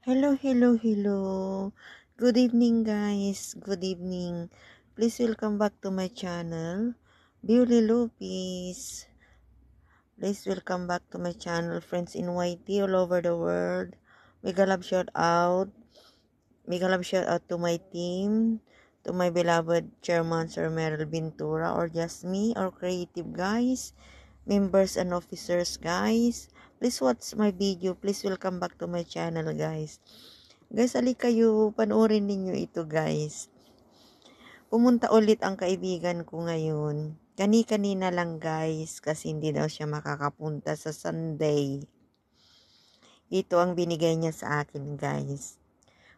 Hello, hello, hello. Good evening, guys. Good evening. Please welcome back to my channel, Beauty Lupis. Please welcome back to my channel, friends in YT all over the world. Mega love shout out. Mega love shout out to my team, to my beloved chairman, Sir Meryl Bintura, or just me, or creative guys, members and officers, guys. Please watch my video. Please welcome back to my channel, guys. Guys, ali kayo, panoorin ninyo ito, guys. Pumunta ulit ang kaibigan ko ngayon. Kani-kanina lang, guys, kasi hindi daw siya makakapunta sa Sunday. Ito ang binigay niya sa akin, guys.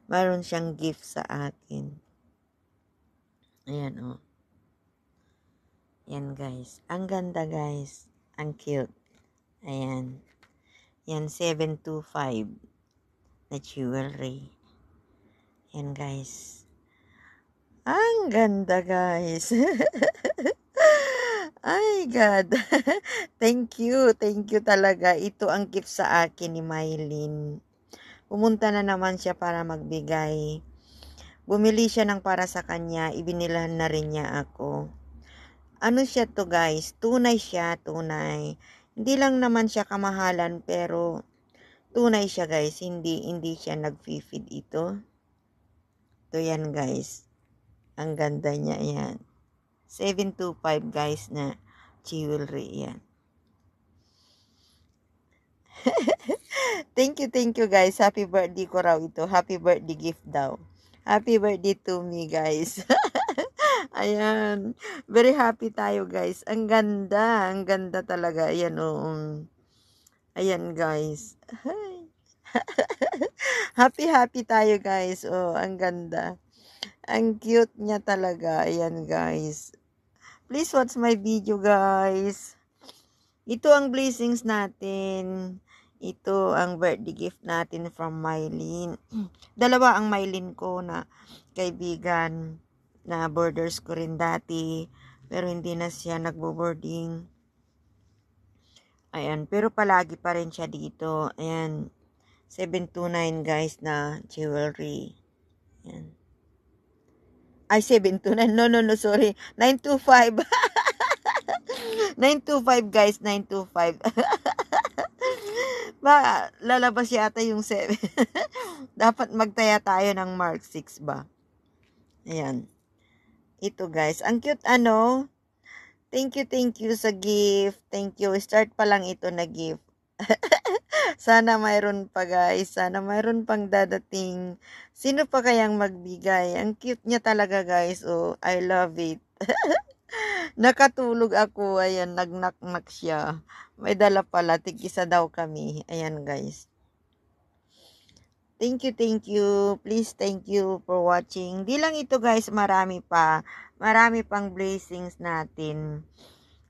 Mayroon siyang gift sa akin. Ayan, oh. Ayan, guys. Ang ganda, guys. Ang cute. Ayan. Yan, 725 na jewelry. Ayan, guys. Ang ganda, guys. Ay, God. Thank you talaga. Ito ang gift sa akin ni Mylene. Pumunta na naman siya para magbigay. Bumili siya ng para sa kanya. Ibinilan na rin niya ako. Ano siya to, guys? Tunay siya, tunay. Hindi lang naman siya kamahalan, pero tunay siya, guys. Hindi siya nag-feed ito. Ito yan, guys. Ang ganda niya, yan. 725, guys, na jewelry, yan. Thank you, guys. Happy birthday ko raw ito. Happy birthday gift daw. Happy birthday to me, guys. Ayan. Very happy tayo, guys. Ang ganda talaga. Ayan, ayan, guys. Happy tayo, guys. Oh, ang ganda. Ang cute niya talaga. Ayan, guys. Please watch my video, guys. Ito ang blessings natin. Ito ang birthday gift natin from Mylene. Dalawa ang Mylene ko na kaibigan na boarders ko rin dati. Pero hindi na siya nagbo-boarding. Ayan. Pero palagi pa rin siya dito. Ayan. 729, guys, na jewelry. Ayan. Ay, 729. No, sorry. 925. 925, guys. 925. Ba, lalabas yata yung 7. Dapat magtaya tayo ng Mark 6 ba? Ayan. Ito, guys. Ang cute, ano? Thank you sa gift. Thank you. Start pa lang ito na gift. Sana mayroon pa, guys. Sana mayroon pang dadating. Sino pa kayang magbigay? Ang cute niya talaga, guys. Oh, I love it. Nakatulog ako. Ayan, nag-knock-knock siya. May dala pala. Tig-isa daw kami. Ayan, guys. Thank you. Please, thank you for watching. Di lang ito, guys. Marami pa. Marami pang blessings natin.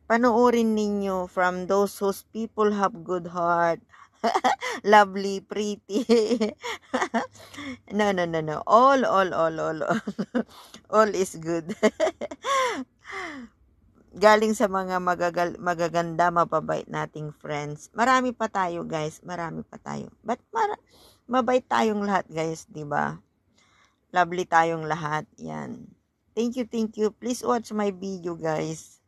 Panoorin ninyo from those whose people have good heart. Lovely, pretty. No. All. All is good. Galing sa mga magaganda, mababait nating friends. Marami pa tayo, guys. Marami pa tayo. But mabait tayong lahat, guys, 'di ba? Lovely tayong lahat. Yan. Thank you. Please watch my video, guys.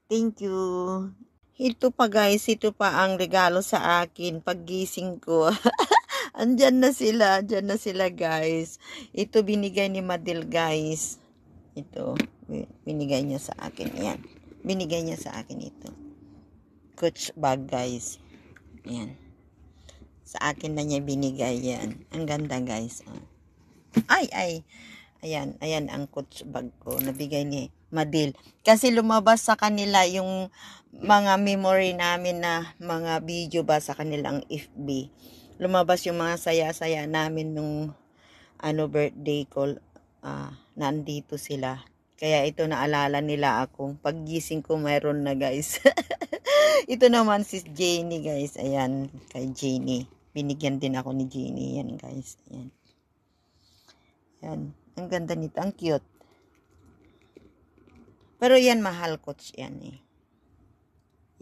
Thank you. Ito pa, guys. Ito pa ang regalo sa akin paggising ko. Andyan na sila, guys. Ito binigay ni Madel, guys. Ito, binigay niya sa akin. Yan. Binigay niya sa akin ito. Coach bag, guys. Yan. Sa akin na niya binigay yan. Ang ganda, guys. Oh. Ay. Ayan ang coach bag ko. Nabigay ni Madel. Kasi lumabas sa kanila yung mga memory namin na mga video ba sa kanilang FB. Lumabas yung mga saya-saya namin nung birthday ko. Nandito sila. Kaya ito naalala nila akong paggising ko mayroon na, guys. Ito naman si Jenny, guys. Ayan, kay Jenny. Binigyan din ako ni Jenny. Yan, guys. Ayan. Yan. Ang ganda nito. Ang cute. Pero yan, mahal, coach. Yan, eh.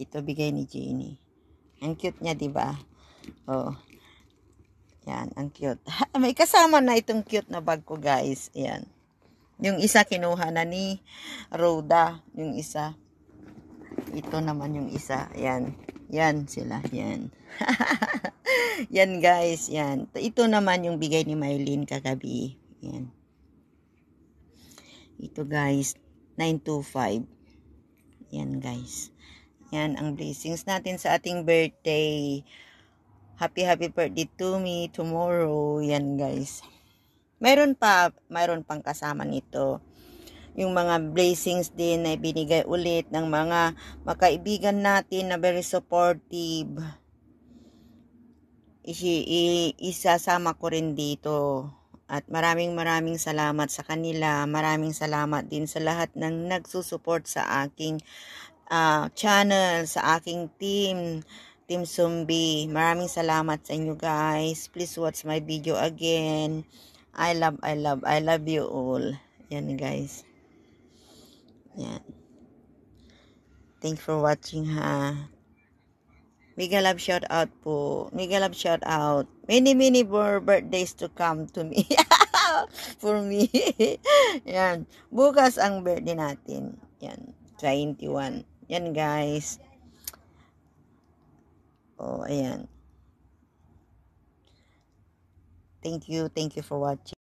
Ito, bigay ni Jenny. Ang cute niya, diba? Oh. Yan, ang cute. May kasama na itong cute na bag ko, guys. Yan. Yung isa kinuha na ni Rhoda. Yung isa. Ito naman yung isa. Yan. Yan sila. Yan. Yan, guys. Yan. Ito naman yung bigay ni Mylene kagabi. Yan. Ito, guys. 925. Yan, guys. Yan ang blessings natin sa ating birthday. Happy birthday to me tomorrow. Yan, guys. Mayroon pang kasama nito. Yung mga blessings din na binigay ulit ng mga makaibigan natin na very supportive. Isasama ko rin dito. At maraming salamat sa kanila. Maraming salamat din sa lahat ng nagsusupport sa aking channel, sa aking team. Team Zombie. Maraming salamat sa inyo, guys. Please watch my video again. I love you all. Yan, guys. Yan. Thanks for watching, ha. Mega love shout out po. Mega love shout out. Many more birthdays to come to me. For me. Yan. Bukas ang birthday natin. Yan. 21. Yan, guys. Oh, ayan. Thank you for watching.